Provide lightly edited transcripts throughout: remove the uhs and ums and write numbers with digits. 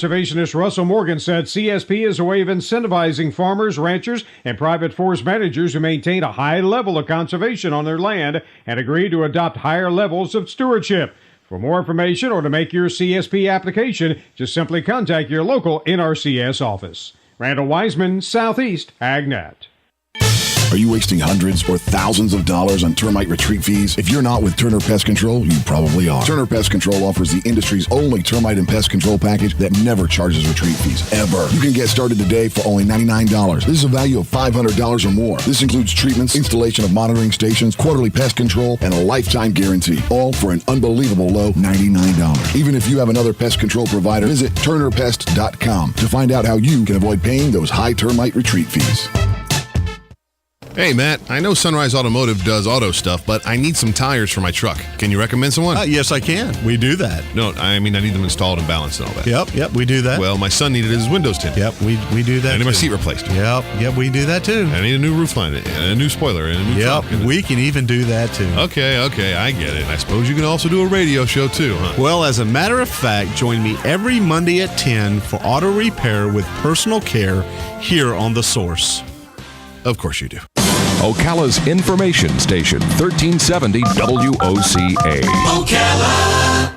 conservationist Russell Morgan said CSP is a way of incentivizing farmers, ranchers, and private forest managers who maintain a high level of conservation on their land and agree to adopt higher levels of stewardship. For more information or to make your CSP application, just simply contact your local NRCS office. Randall Wiseman, Southeast AgNet. Are you wasting hundreds or thousands of dollars on termite retreat fees? If you're not with Turner Pest Control, you probably are. Turner Pest Control offers the industry's only termite and pest control package that never charges retreat fees, ever. You can get started today for only $99. This is a value of $500 or more. This includes treatments, installation of monitoring stations, quarterly pest control, and a lifetime guarantee, all for an unbelievable low $99. Even if you have another pest control provider, visit turnerpest.com to find out how you can avoid paying those high termite retreat fees. Hey, Matt, I know Sunrise Automotive does auto stuff, but I need some tires for my truck. Can you recommend someone? Yes, I can. We do that. No, I mean, I need them installed and balanced and all that. Yep, we do that. Well, my son needed his windows tinted. Yep, we do that. I need my seat replaced. Yep, we do that too. I need a new roof line, and a new spoiler, and a new trunk. We can even do that too. Okay, I get it. I suppose you can also do a radio show too, huh? Well, as a matter of fact, join me every Monday at 10 for auto repair with personal care here on The Source. Of course you do. Ocala's information station, 1370 WOCA. Ocala.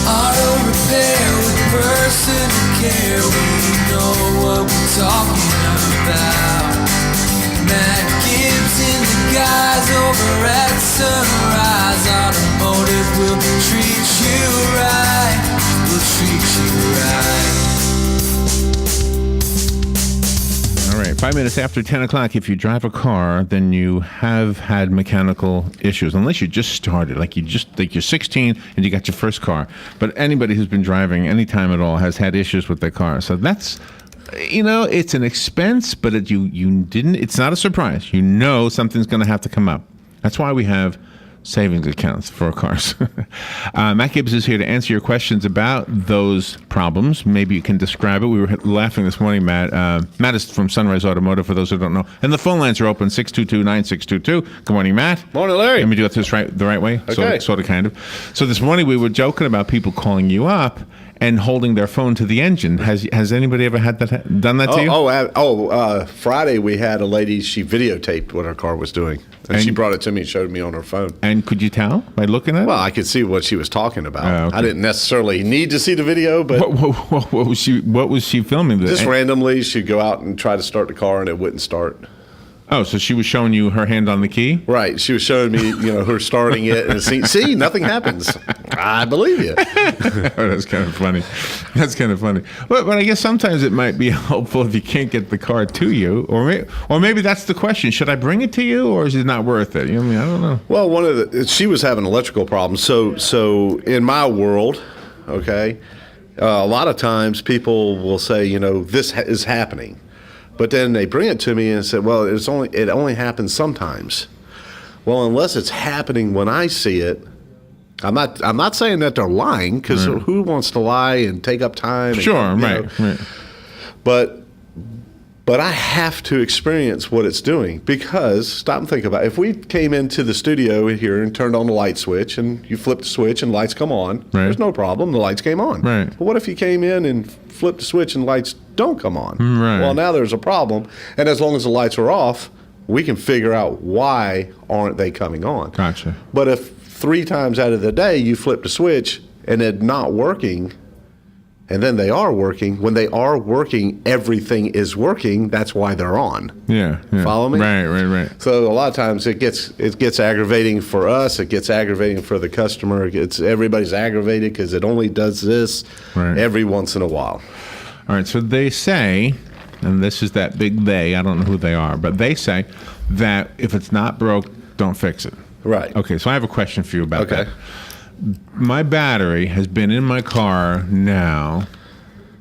Auto repair with personal care. We know what we're talking about. Matt Gibbs and the guys over at Sunrise Automotive will treat you right. We'll treat you right. All right, 5 minutes after 10 o'clock, if you drive a car, then you have had mechanical issues, unless you just started, like you're 16 and you got your first car. But anybody who's been driving any time at all has had issues with their car. So that's, it's an expense, but it's not a surprise. You know something's going to have to come up. That's why we have savings accounts for cars. Matt Gibbs is here to answer your questions about those problems. Maybe you can describe it. We were laughing this morning, Matt. Matt is from Sunrise Automotive, for those who don't know. And the phone lines are open, 622-9622. Good morning, Matt. Morning, Larry. Let me do this the right way. Okay. Sort of, kind of. So this morning we were joking about people calling you up and holding their phone to the engine. Has anybody ever done that to you? Friday we had a lady, she videotaped what her car was doing. And she brought it to me and showed me on her phone. And could you tell by looking at it? Well, I could see what she was talking about. Okay. I didn't necessarily need to see the video, but... What was she filming? Just randomly, she'd go out and try to start the car and it wouldn't start. Oh, so she was showing you her hand on the key? Right. She was showing me, her starting it. And see, nothing happens. I believe you. Oh, that's kind of funny. But I guess sometimes it might be helpful if you can't get the car to you. Or maybe that's the question. Should I bring it to you, or is it not worth it? I don't know. Well, she was having electrical problems. So in my world, okay, a lot of times people will say, this is happening. But then they bring it to me and say, well, it only happens sometimes. Well, unless it's happening when I see it, I'm not saying that they're lying, because who wants to lie and take up time? Sure, right. But I have to experience what it's doing, because stop and think about it. If we came into the studio here and turned on the light switch and you flipped the switch and lights come on, there's no problem. The lights came on. Right. But what if you came in and flipped the switch and lights don't come on? Right. Well, now there's a problem. And as long as the lights are off, we can figure out why aren't they coming on. Gotcha. But if 3 times out of the day you flip the switch and it's not working, and then they are working, when they are working, everything is working. That's why they're on. Yeah. Follow me? Right. So a lot of times it gets aggravating for us. It gets aggravating for the customer. Everybody's aggravated because it only does this every once in a while. All right. So they say, and this is that big they, I don't know who they are, but they say that if it's not broke, don't fix it. Right. Okay. So I have a question for you about that. My battery has been in my car now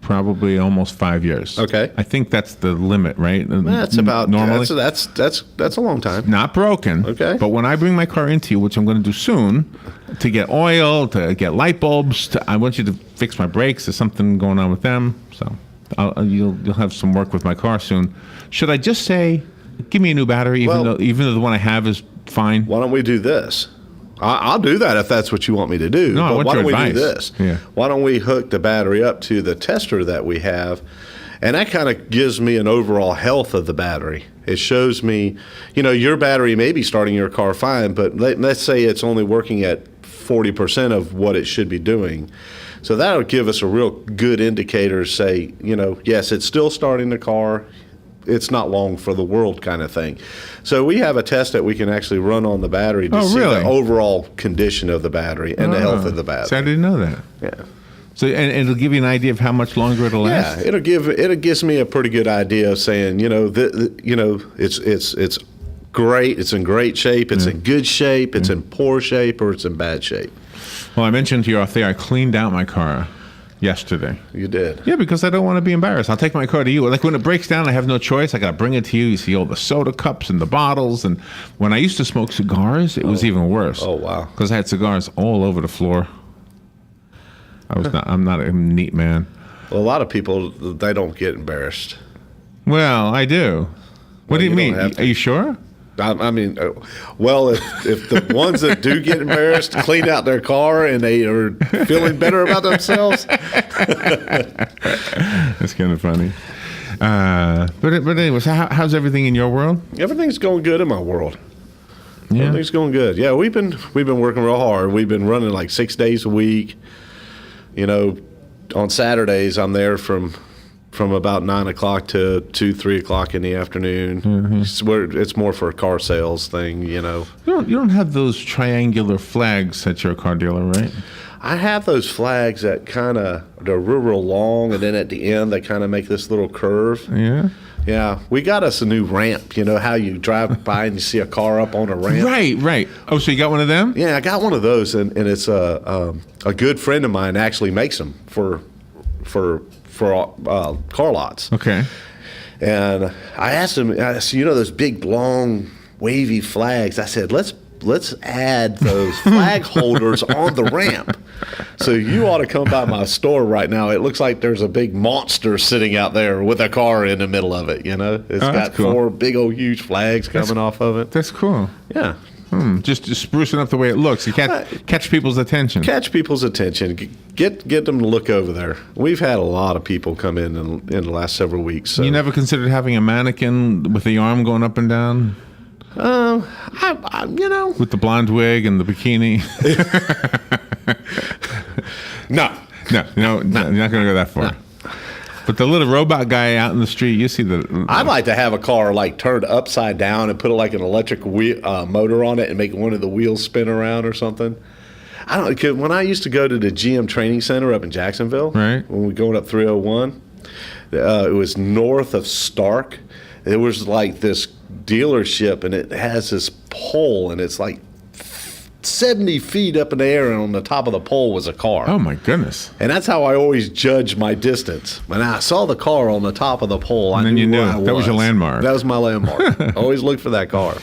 probably almost 5 years. Okay. I think that's the limit, right? That's about normally. That's a long time. Not broken. Okay. But when I bring my car into you, which I'm going to do soon, to get oil, to get light bulbs, I want you to fix my brakes. There's something going on with them, so you'll have some work with my car soon. Should I just say, give me a new battery, even though the one I have is fine? Why don't we do this? I'll do that if that's what you want me to do. No, I want why your don't we do advice. this? Yeah. Why don't we hook the battery up to the tester that we have? And that kind of gives me an overall health of the battery. It shows me, your battery may be starting your car fine, but let's say it's only working at 40% of what it should be doing. So that'll give us a real good indicator, say, yes, it's still starting the car. It's not long for the world kind of thing. So we have a test that we can actually run on the battery to see the overall condition of the battery and the health of the battery. So I didn't know that. Yeah. So and it'll give you an idea of how much longer it'll last. Yeah, it gives me a pretty good idea of saying, it's great, it's in great shape, it's in good shape, it's in poor shape, or it's in bad shape. Well, I mentioned to you off there, I cleaned out my car yesterday. You did? Yeah, because I don't want to be embarrassed. I'll take my car to you. Like when it breaks down, I have no choice. I got to bring it to you. You see all the soda cups and the bottles. And when I used to smoke cigars, it was even worse. Oh, wow. Because I had cigars all over the floor. I'm not a neat man. Well, a lot of people, they don't get embarrassed. Well, I do. What do you mean? don't have to. Are you sure? I mean, well, if the ones that do get embarrassed clean out their car and they are feeling better about themselves. That's kind of funny. But anyways, how's everything in your world? Everything's going good in my world. Yeah. Everything's going good. Yeah, we've been working real hard. We've been running like 6 days a week. On Saturdays, I'm there from about 9 o'clock to 2, 3 o'clock in the afternoon. Mm-hmm. It's more for a car sales thing, You don't have those triangular flags at your car dealer, right? I have those flags that they're real long, and then at the end they kind of make this little curve. Yeah. Yeah, we got us a new ramp. How you drive by and you see a car up on a ramp? Right. Oh, so you got one of them? Yeah, I got one of those, and it's a good friend of mine actually makes them for car lots. Okay. And I asked him, those big, long, wavy flags. I said, let's add those flag holders on the ramp. So you ought to come by my store right now. It looks like there's a big monster sitting out there with a car in the middle of it. It's got cool. 4 big old huge flags coming off of it. That's cool. Yeah. Just sprucing up the way it looks. You catch people's attention. Catch people's attention. Get them to look over there. We've had a lot of people come in the last several weeks. So. You never considered having a mannequin with the arm going up and down? With the blonde wig and the bikini? No, you're not going to go that far. No. But the little robot guy out in the street, you see the... I'd like to have a car turned upside down and put an electric motor on it and make one of the wheels spin around or something. I don't know, 'cause when I used to go to the GM training center up in Jacksonville, right, when we were going up 301, it was north of Stark. It was this dealership, and it has this pole, and it's 70 feet up in the air, and on the top of the pole was a car. Oh, my goodness. And that's how I always judge my distance. When I saw the car on the top of the pole, and I then knew you knew where I was. that was your landmark. That was my landmark. I always look for that car.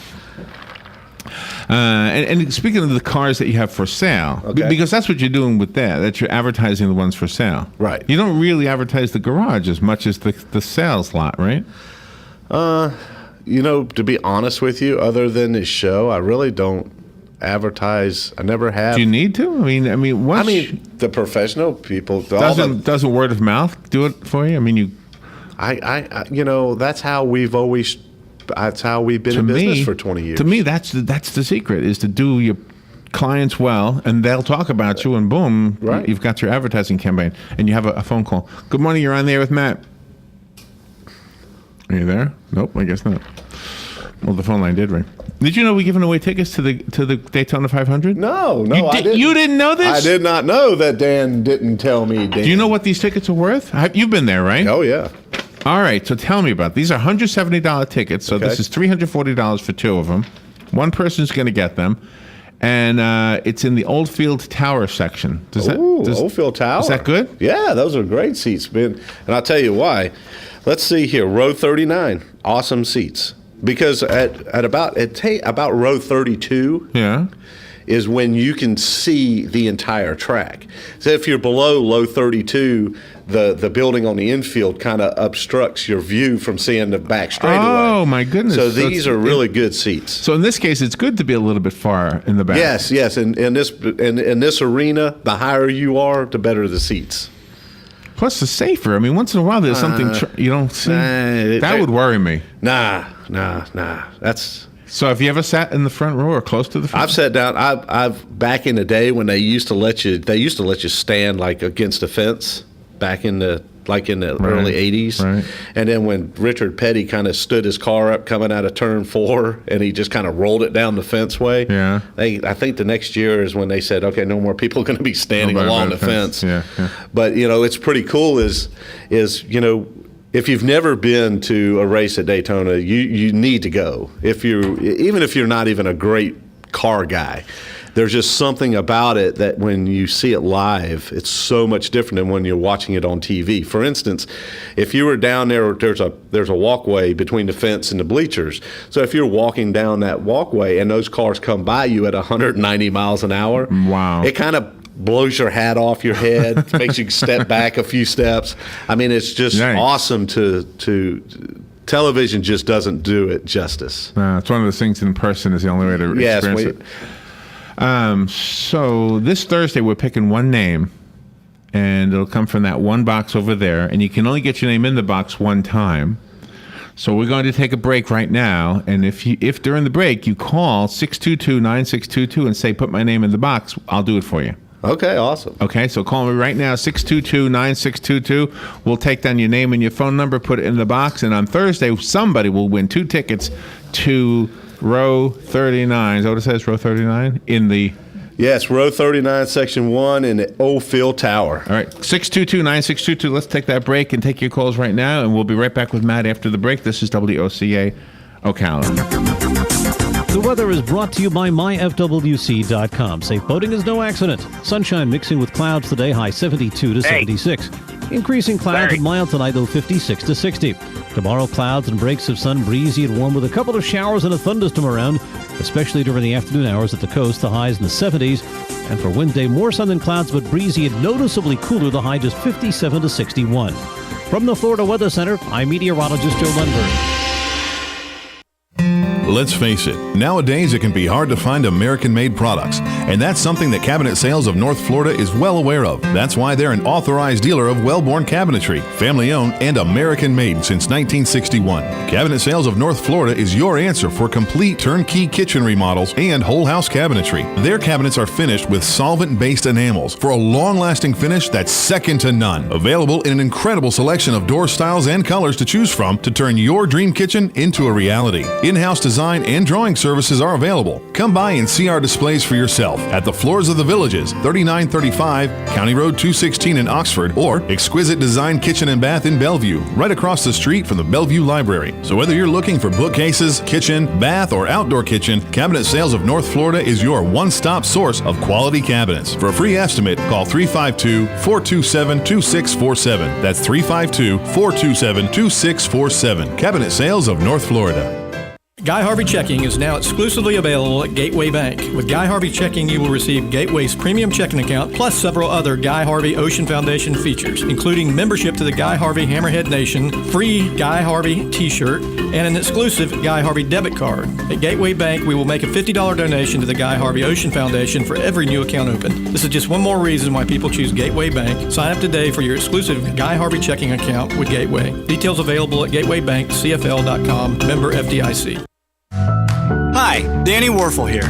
And speaking of the cars that you have for sale, because that's what you're doing with that you're advertising the ones for sale. Right. You don't really advertise the garage as much as the sales lot, right? To be honest with you, other than this show, I really don't advertise. I never have. Do you need to? I mean, the professional people doesn't word of mouth do it for you? I mean, that's how we've always. That's how we've been in business for 20 years. To me, that's the secret, is to do your clients well, and they'll talk about you, and boom, right. You've got your advertising campaign, and you have a phone call. Good morning, you're on there with Matt. Are you there? Nope, I guess not. Well, the phone line did ring. Did you know we're giving away tickets to the Daytona 500? No, I didn't. You didn't know this? I did not know that. Dan didn't tell me. Dan. Do you know what these tickets are worth? You've been there, right? Oh, yeah. All right, so tell me about it. These are $170 tickets, so this is $340 for 2 of them. One person's going to get them, and it's in the Oldfield Tower section. Oldfield Tower. Is that good? Yeah, those are great seats, man. And I'll tell you why. Let's see here, row 39, awesome seats. Because at about row 32, is when you can see the entire track. So if you're below low 32, the building on the infield kind of obstructs your view from seeing the back straightaway. Oh, my goodness. So these are really good seats. So in this case, it's good to be a little bit far in the back. Yes. In this arena, the higher you are, the better the seats. Plus, it's safer. I mean, once in a while, there's something you don't see. That would worry me. Nah. That's... So have you ever sat in the front row or close to the front? I've sat down. I've back in the day when they used to let you stand like against a fence back in the early 80s. Right. And then when Richard Petty kind of stood his car up coming out of turn 4 and he just kind of rolled it down the fenceway. Yeah. I think the next year is when they said, okay, no more people are going to be standing along the fence. Yeah. But it's pretty cool is if you've never been to a race at Daytona, you need to go. Even if you're not even a great car guy, there's just something about it that when you see it live, it's so much different than when you're watching it on TV. For instance, if you were down there, there's a walkway between the fence and the bleachers. So if you're walking down that walkway and those cars come by you at 190 miles an hour, wow, it kind of blows your hat off your head, makes you step back a few steps. I mean, it's just awesome to television just doesn't do it justice. It's one of those things in person is the only way to experience it. So this Thursday we're picking one name, and it'll come from that one box over there, and you can only get your name in the box one time. So we're going to take a break right now, and if during the break you call 622-9622 and say, put my name in the box, I'll do it for you. Okay, awesome. Okay, so call me right now, 622-9622. We'll take down your name and your phone number, put it in the box, and on Thursday, somebody will win 2 tickets to row 39. Is that what it says, row 39? Yes, row 39, section 1 in the Old Field Tower. All right, 622-9622. Let's take that break and take your calls right now, and we'll be right back with Matt after the break. This is WOCA Ocala. The weather is brought to you by myfwc.com. Safe boating is no accident. Sunshine mixing with clouds today, high 72 to 76. Increasing clouds and mild tonight, low 56 to 60. Tomorrow, clouds and breaks of sun, breezy and warm with a couple of showers and a thunderstorm around, especially during the afternoon hours at the coast, the highs in the 70s. And for Wednesday, more sun than clouds, but breezy and noticeably cooler, the high just 57 to 61. From the Florida Weather Center, I'm meteorologist Joe Lundberg. Let's face it, nowadays it can be hard to find American-made products, and that's something that Cabinet Sales of North Florida is well aware of. That's why they're an authorized dealer of Wellborn Cabinetry, family-owned and American-made since 1961. Cabinet Sales of North Florida is your answer for complete turnkey kitchen remodels and whole-house cabinetry. Their cabinets are finished with solvent-based enamels for a long-lasting finish that's second to none. Available in an incredible selection of door styles and colors to choose from to turn your dream kitchen into a reality. In-house design and drawing services are available. Come by and see our displays for yourself at the Floors of the Villages, 3935 County Road 216 in Oxford, or Exquisite Design Kitchen and Bath in Bellevue, right across the street from the Bellevue Library. So whether you're looking for bookcases, kitchen, bath, or outdoor kitchen, Cabinet Sales of North Florida is your one-stop source of quality cabinets. For a free estimate, call 352-427-2647. That's 352-427-2647. Cabinet Sales of North Florida. Guy Harvey Checking is now exclusively available at Gateway Bank. With Guy Harvey Checking, you will receive Gateway's premium checking account, plus several other Guy Harvey Ocean Foundation features, including membership to the Guy Harvey Hammerhead Nation, free Guy Harvey t-shirt, and an exclusive Guy Harvey debit card. At Gateway Bank, we will make a $50 donation to the Guy Harvey Ocean Foundation for every new account opened. This is just one more reason why people choose Gateway Bank. Sign up today for your exclusive Guy Harvey checking account with Gateway. Details available at gatewaybankcfl.com, member FDIC. Hi, Danny Werfel here.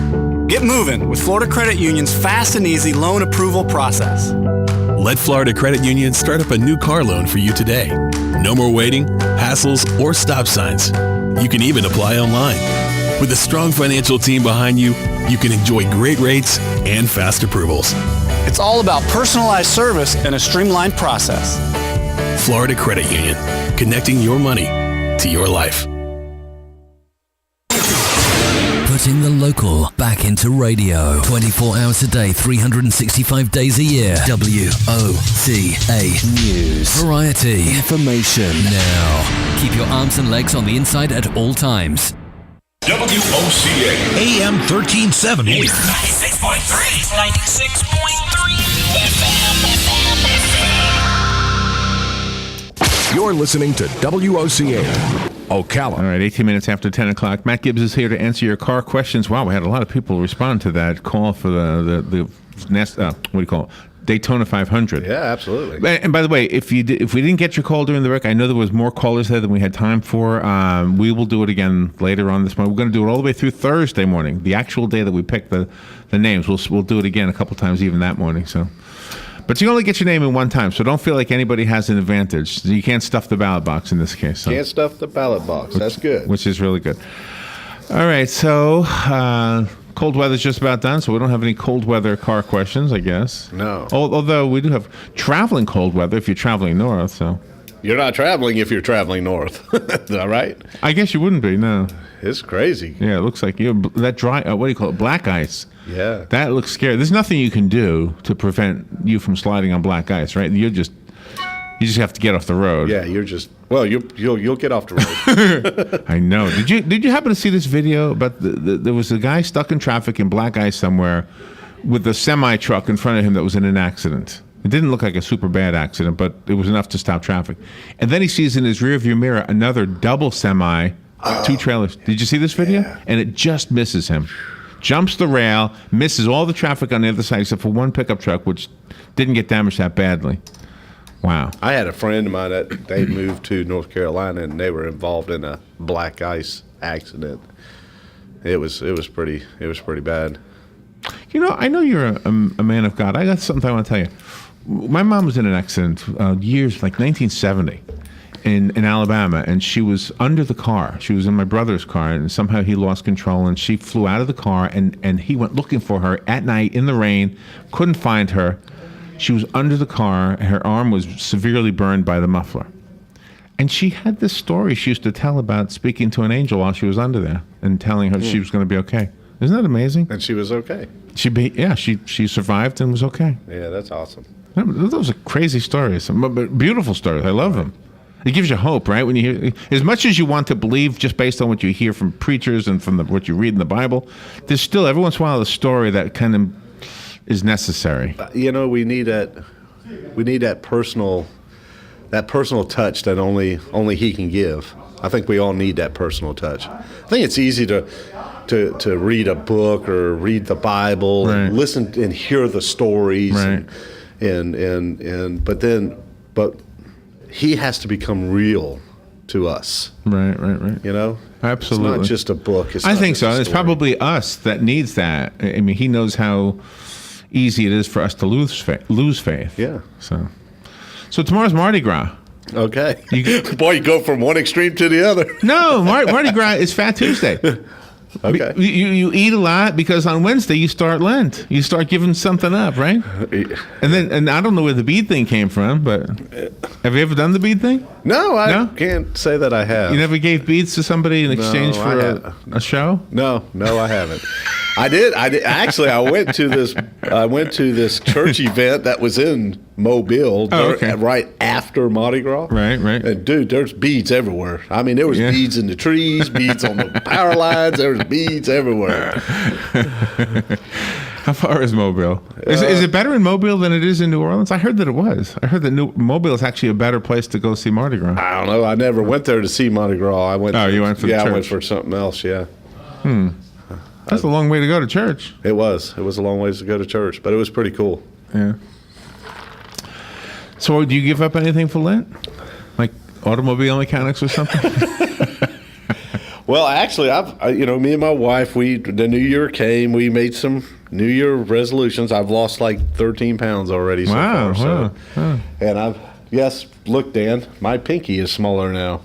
Get moving with Florida Credit Union's fast and easy loan approval process. Let Florida Credit Union start up a new car loan for you today. No more waiting, hassles, or stop signs. You can even apply online. With a strong financial team behind you, you can enjoy great rates and fast approvals. It's all about personalized service and a streamlined process. Florida Credit Union, connecting your money to your life. Putting the local back into radio. 24 hours a day, 365 days a year. WOCA News. Variety. Information. Now. Keep your arms and legs on the inside at all times. WOCA. AM 1370. 96.3. 96.3 FM. You're listening to WOCA. Ocala. All right, 18 minutes after 10 o'clock. Matt Gibbs is here to answer your car questions. Wow, we had a lot of people respond to that call for the what do you call it? Daytona 500. Yeah, absolutely. And by the way, if we didn't get your call during the break, I know there was more callers there than we had time for. We will do it again later on this morning. We're going to do it all the way through Thursday morning, the actual day that we pick the names. We'll do it again a couple times even that morning. So, but you only get your name in one time, so don't feel like anybody has an advantage. You can't stuff the ballot box in this case. So. Can't stuff the ballot box. That's good. Which is really good. All right, so cold weather's just about done, so we don't have any cold weather car questions, I guess. No. Although we do have traveling cold weather if you're traveling north. So you're not traveling if you're traveling north. Is that right? I guess you wouldn't be. No. It's crazy. Yeah, it looks like that dry. What do you call it? Black ice. Yeah. That looks scary. There's nothing you can do to prevent you from sliding on black ice, right? You just have to get off the road. Yeah, you'll get off the road. I know. Did you happen to see this video about there was a guy stuck in traffic in black ice somewhere with a semi truck in front of him that was in an accident. It didn't look like a super bad accident, but it was enough to stop traffic. And then he sees in his rearview mirror another double semi, two trailers. Did you see this video? Yeah. And it just misses him. Jumps the rail, misses all the traffic on the other side except for one pickup truck, which didn't get damaged that badly. Wow. I had a friend of mine that they moved to North Carolina and they were involved in a black ice accident. It was pretty bad. You know, I know you're a man of God. I got something I want to tell you. My mom was in an accident years, like 1970, in Alabama, and she was under the car. She was in my brother's car, and somehow he lost control, and she flew out of the car, and he went looking for her at night in the rain, couldn't find her. She was under the car. Her arm was severely burned by the muffler. And she had this story she used to tell about speaking to an angel while she was under there and telling her she was going to be okay. Isn't that amazing? And she was okay. She survived and was okay. Yeah, that's awesome. Those are crazy stories, but beautiful stories. I love them. It gives you hope, right? When you hear, as much as you want to believe just based on what you hear from preachers and from what you read in the Bible, there's still every once in a while a story that kind of is necessary. You know, we need that personal touch that only he can give. I think we all need that personal touch. I think it's easy to read a book or read the Bible and listen and hear the stories, but he has to become real to us. Right. You know? Absolutely. It's not just a book. I think so. It's probably us that needs that. I mean, he knows how easy it is for us to lose faith. Yeah. So tomorrow's Mardi Gras. Okay. Boy, you go from one extreme to the other. No, Mardi Gras is Fat Tuesday. Okay. You eat a lot because on Wednesday you start Lent. You start giving something up, right? And I don't know where the bead thing came from, but have you ever done the bead thing? No, I can't say that I have. You never gave beads to somebody in exchange for a show? No, I haven't. I did. Actually, I went to this church event that was in Mobile right after Mardi Gras. Right. And dude, there's beads everywhere. I mean, there was beads in the trees, beads on the power lines. There was beads everywhere. How far is Mobile? Is it better in Mobile than it is in New Orleans? I heard that it was. I heard that Mobile is actually a better place to go see Mardi Gras. I don't know. I never went there to see Mardi Gras. You went for the church? I went for something else. Yeah. That's a long way to go to church. It was. It was a long ways to go to church, but it was pretty cool. Yeah. So, do you give up anything for Lent? Like automobile mechanics or something? Well, actually, me and my wife, the New Year came. We made some New Year resolutions. I've lost like 13 pounds already so far. Wow. And look, Dan, my pinky is smaller now.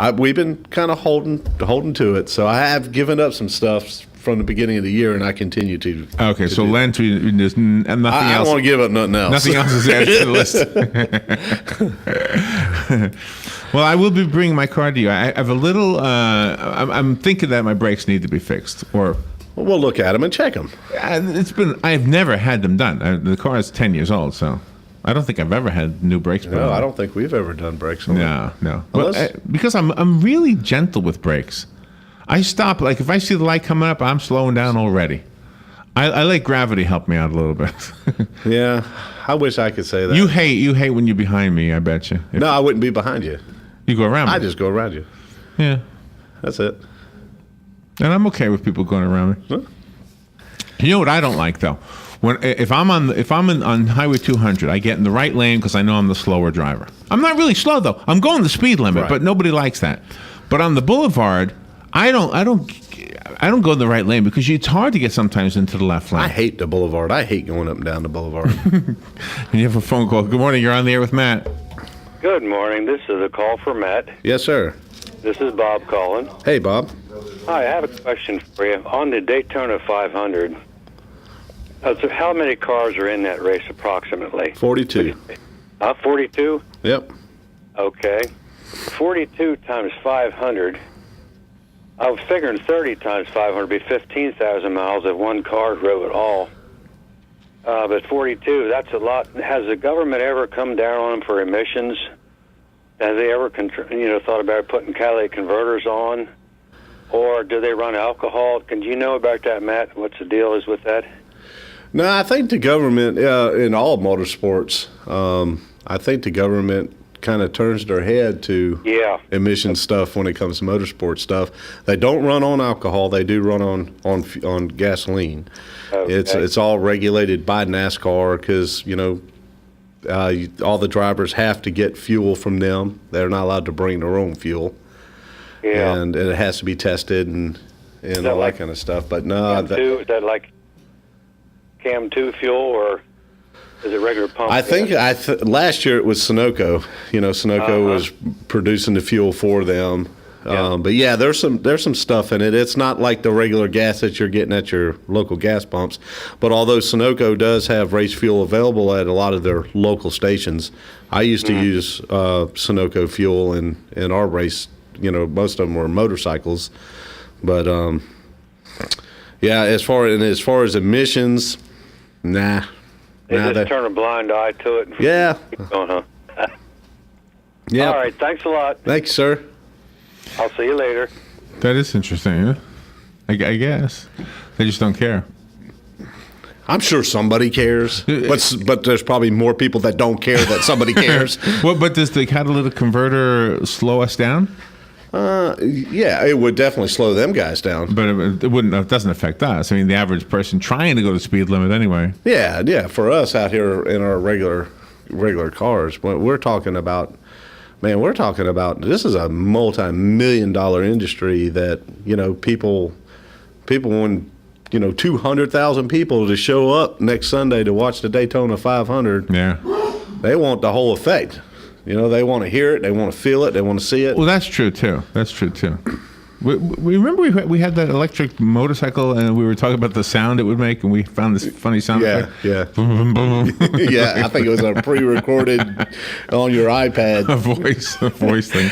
And we've been kind of holding to it. So I have given up some stuff from the beginning of the year, and I continue to. Okay, so Lent, there's nothing else. I don't want to give up nothing else. Nothing else is added to the list. Well, I will be bringing my car to you. I have a little. I'm thinking that my brakes need to be fixed, or. Well, we'll look at them and check them. I've never had them done. The car is 10 years old, so. I don't think I've ever had new brakes put on. No, I don't think we've ever done brakes on it. No. But, because I'm really gentle with brakes. I stop, like if I see the light coming up, I'm slowing down already. I let gravity help me out a little bit. Yeah, I wish I could say that. You hate when you're behind me, I bet you. No, I wouldn't be behind you. You go around me. I just go around you. Yeah. That's it. And I'm okay with people going around me. Huh? You know what I don't like though? If I'm on Highway 200, I get in the right lane because I know I'm the slower driver. I'm not really slow though. I'm going the speed limit, but nobody likes that. But on the boulevard, I don't go in the right lane because it's hard to get sometimes into the left lane. I hate the boulevard. I hate going up and down the boulevard. And you have a phone call. Good morning. You're on the air with Matt. Good morning. This is a call for Matt. Yes, sir. This is Bob calling. Hey, Bob. Hi, I have a question for you. On the Daytona 500, so how many cars are in that race approximately? 42. 42? Yep. Okay. 42 times 500. I was figuring 30 times 500 would be 15,000 miles if one car drove it all. But 42, that's a lot. Has the government ever come down on them for emissions? Have they ever thought about putting catalytic converters on? Or do they run alcohol? Can you know about that, Matt? What's the deal is with that? No, I think the government, in all motorsports, I think the government kind of turns their head to emission stuff when it comes to motorsport stuff. They don't run on alcohol. They do run on gasoline. Okay. It's all regulated by NASCAR because, all the drivers have to get fuel from them. They're not allowed to bring their own fuel. Yeah. And it has to be tested and all that kind of stuff. But no. Is that like Cam 2 fuel or is it regular pump? I think last year it was Sunoco. Sunoco was producing the fuel for them. But yeah, there's some stuff in it. It's not like the regular gas that you're getting at your local gas pumps. But although Sunoco does have race fuel available at a lot of their local stations, I used to use Sunoco fuel in our race. Most of them were motorcycles. But as far as emissions, nah. They just turn a blind eye to it. Yeah. Keep going, huh? Yeah. All right. Thanks a lot. Thanks, sir. I'll see you later. That is interesting, yeah? I guess. They just don't care. I'm sure somebody cares, but there's probably more people that don't care that somebody cares. But does the catalytic converter slow us down? Yeah, it would definitely slow them guys down. But it wouldn't. It doesn't affect us. I mean, the average person trying to go to speed limit anyway. Yeah. For us out here in our regular cars, but we're talking about this is a multi-million-dollar industry that people when 200,000 people to show up next Sunday to watch the Daytona 500. Yeah, they want the whole effect. They want to hear it, they want to feel it, they want to see it. Well, that's true too. We remember we had that electric motorcycle, and we were talking about the sound it would make, and we found this funny sound effect. Yeah. Boom, boom, boom. Yeah, I think it was a pre-recorded on your iPad. A voice thing.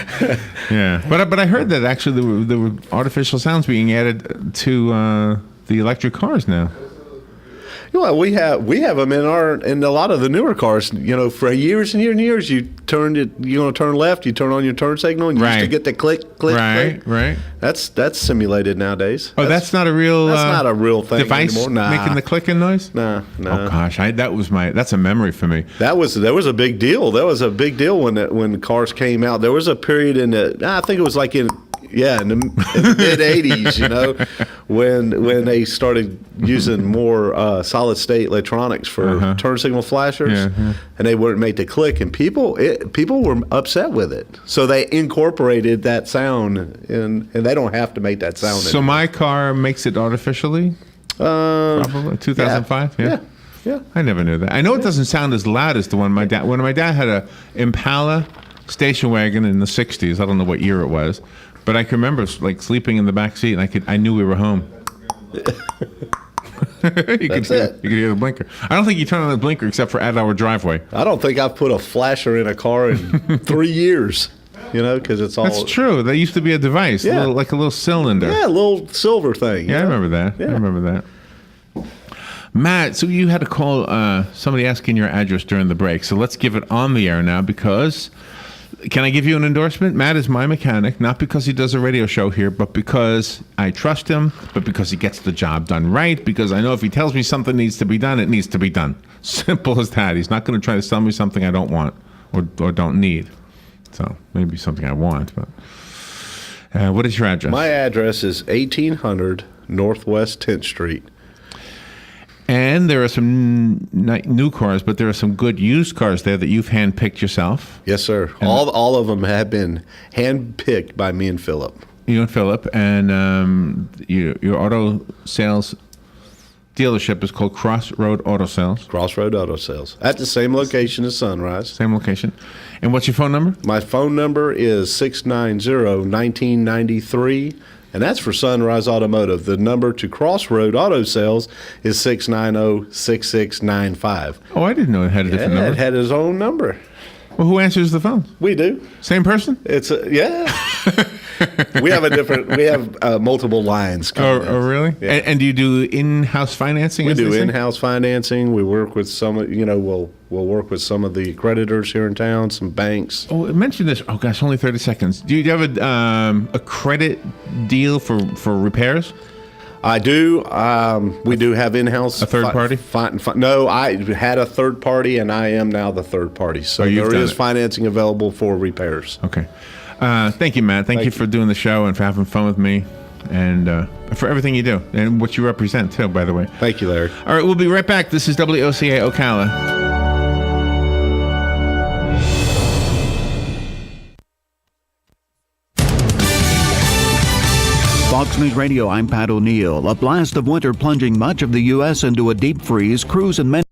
Yeah, but I heard that actually there were artificial sounds being added to the electric cars now. Well, we have them in a lot of the newer cars. For years and years and years, you turn left, you turn on your turn signal, and you used to get the click. Right. That's simulated nowadays. Oh, that's not a real. That's not a real thing device anymore. Nah. Making the clicking noise. No. Oh gosh, that's a memory for me. There was a big deal. That was a big deal when cars came out. There was a period I think it was like in the mid '80s, when they started using more solid state electronics for turn signal flashers, and they weren't made to click, and people were upset with it. So they incorporated that sound, and they don't have to make that sound. So my car makes it artificially. Probably 2005. Yeah. I never knew that. I know it doesn't sound as loud as the one my dad. When my dad had a Impala station wagon in the '60s, I don't know what year it was. But I can remember like sleeping in the back seat, and I knew we were home. You could hear the blinker. I don't think you turn on the blinker except for at our driveway. I don't think I've put a flasher in a car in 3 years. Because it's all. That's true. That used to be a device, like a little cylinder. Yeah, a little silver thing. Yeah, I remember that. Yeah. I remember that. Matt, so you had to call somebody asking your address during the break. So let's give it on the air now because, can I give you an endorsement? Matt is my mechanic, not because he does a radio show here, but because I trust him, but because he gets the job done right, because I know if he tells me something needs to be done, it needs to be done. Simple as that. He's not going to try to sell me something I don't want or don't need. So maybe something I want, but what is your address? My address is 1800 Northwest 10th Street. And there are some new cars, but there are some good used cars there that you've handpicked yourself. Yes, sir. All of them have been handpicked by me and Philip. You and Philip, and your auto sales dealership is called Crossroad Auto Sales. Crossroad Auto Sales. At the same location as Sunrise. Same location. And what's your phone number? My phone number is 690-1993. And that's for Sunrise Automotive. The number to Crossroad Auto Sales is 690-6695. Oh, I didn't know it had a different number. It had his own number. Well, who answers the phone? We do. Same person? Yeah. We have multiple lines. Oh, really? Yeah. And do you do in-house financing? We do in-house financing. We work with we'll work with some of the creditors here in town, some banks. Oh, mention this. Oh, gosh, only 30 seconds. Do you have a credit deal for repairs? I do. We do have in-house. A third party? No, I had a third party, and I am now the third party. So there is financing available for repairs. Okay. Thank you, Matt. Thank you for doing the show and for having fun with me and for everything you do and what you represent, too, by the way. Thank you, Larry. All right, we'll be right back. This is WOCA Ocala. Fox News Radio, I'm Pat O'Neill. A blast of winter plunging much of the U.S. into a deep freeze. Crews and men